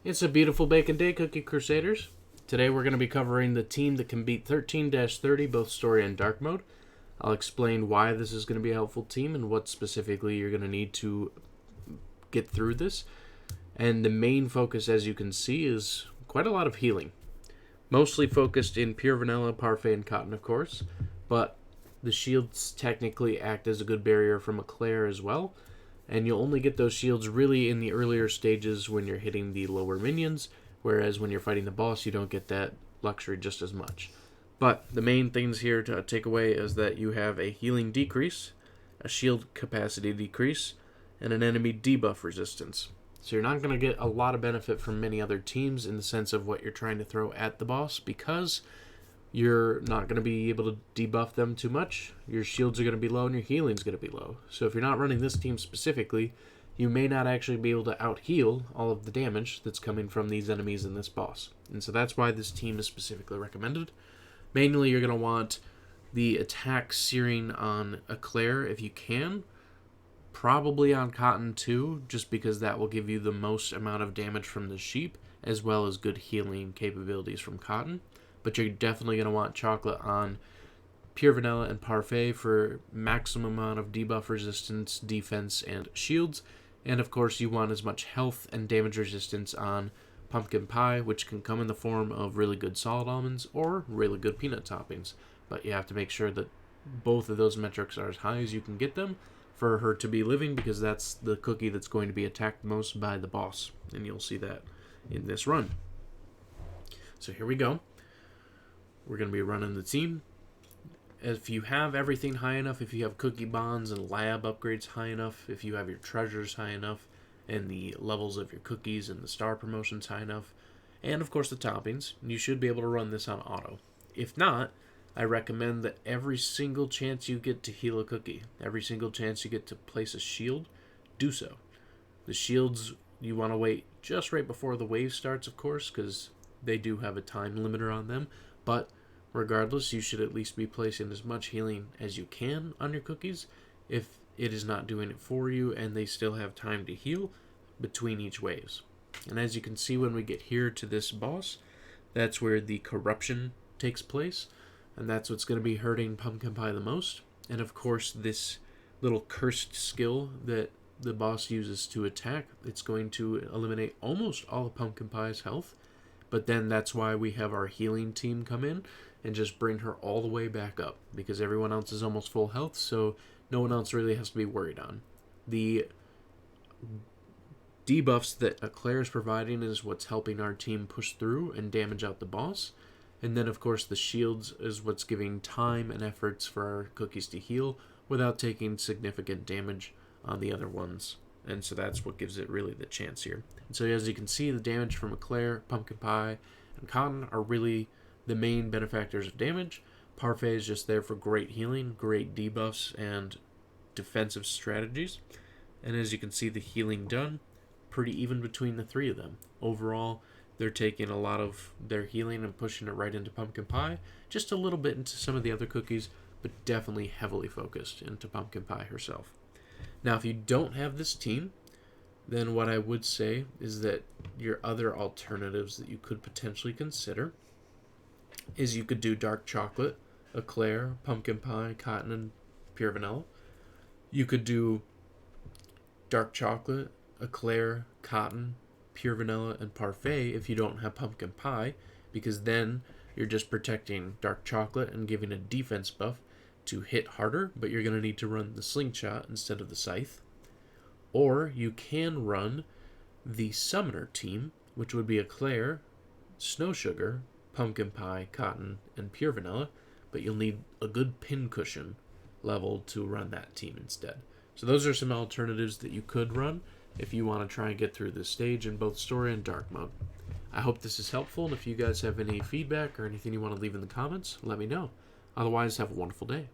It's a beautiful bacon day, Cookie Crusaders. Today we're going to be covering the team that can beat 13-30, both story and dark mode. I'll explain why this is going to be a helpful team and what specifically you're going to need to get through this. And the main focus, as you can see, is quite a lot of healing. Mostly focused in pure vanilla, parfait, and cotton, of course. But the shields technically act as a good barrier from Eclair as well. And you'll only get those shields really in the earlier stages when you're hitting the lower minions, whereas when you're fighting the boss, you don't get that luxury just as much. But the main things here to take away is that you have a healing decrease, a shield capacity decrease, and an enemy debuff resistance. So you're not going to get a lot of benefit from many other teams in the sense of what you're trying to throw at the boss, because you're not going to be able to debuff them too much. Your shields are going to be low and your healing's going to be low. So if you're not running this team specifically, you may not actually be able to out-heal all of the damage that's coming from these enemies and this boss. And so that's why this team is specifically recommended. Mainly, you're going to want the attack searing on Eclair if you can. Probably on Cotton too, just because that will give you the most amount of damage from the sheep, as well as good healing capabilities from Cotton. But you're definitely going to want Chocolate on Pure Vanilla and Parfait for maximum amount of debuff resistance, defense, and shields. And of course, you want as much health and damage resistance on Pumpkin Pie, which can come in the form of really good solid almonds or really good peanut toppings. But you have to make sure that both of those metrics are as high as you can get them for her to be living, because that's the cookie that's going to be attacked most by the boss. And you'll see that in this run. So here we go. We're going to be running the team. If you have everything high enough, if you have cookie bonds and lab upgrades high enough, if you have your treasures high enough, and the levels of your cookies and the star promotions high enough, and of course the toppings, you should be able to run this on auto. If not, I recommend that every single chance you get to heal a cookie, every single chance you get to place a shield, do so. The shields, you want to wait just right before the wave starts, of course, because they do have a time limiter on them, but regardless, you should at least be placing as much healing as you can on your cookies if it is not doing it for you and they still have time to heal between each waves. And as you can see, when we get here to this boss, that's where the corruption takes place, and that's what's going to be hurting Pumpkin Pie the most. And of course, this little cursed skill that the boss uses to attack, it's going to eliminate almost all of Pumpkin Pie's health. But then that's why we have our healing team come in and just bring her all the way back up, because everyone else is almost full health, so no one else really has to be worried on. The debuffs that Eclair is providing is what's helping our team push through and damage out the boss. And then, of course, the shields is what's giving time and efforts for our cookies to heal without taking significant damage on the other ones. And so that's what gives it really the chance here. And so as you can see, the damage from Eclair, Pumpkin Pie, and Cotton are really the main benefactors of damage. Parfait is just there for great healing, great debuffs, and defensive strategies. And as you can see, the healing done, pretty even between the three of them. Overall, they're taking a lot of their healing and pushing it right into Pumpkin Pie, just a little bit into some of the other cookies, but definitely heavily focused into Pumpkin Pie herself. Now, if you don't have this team, then what I would say is that your other alternatives that you could potentially consider is you could do Dark Chocolate, Eclair, Pumpkin Pie, Cotton, and Pure Vanilla. You could do Dark Chocolate, Eclair, Cotton, Pure Vanilla, and Parfait if you don't have Pumpkin Pie, because then you're just protecting Dark Chocolate and giving a defense buff to hit harder, but you're going to need to run the Slingshot instead of the Scythe. Or you can run the Summoner team, which would be Eclair, Snow Sugar, Pumpkin Pie, Cotton, and Pure Vanilla, but you'll need a good pincushion level to run that team instead. So those are some alternatives that you could run if you want to try and get through this stage in both story and dark mode. I hope this is helpful, and if you guys have any feedback or anything you want to leave in the comments, let me know. Otherwise, have a wonderful day.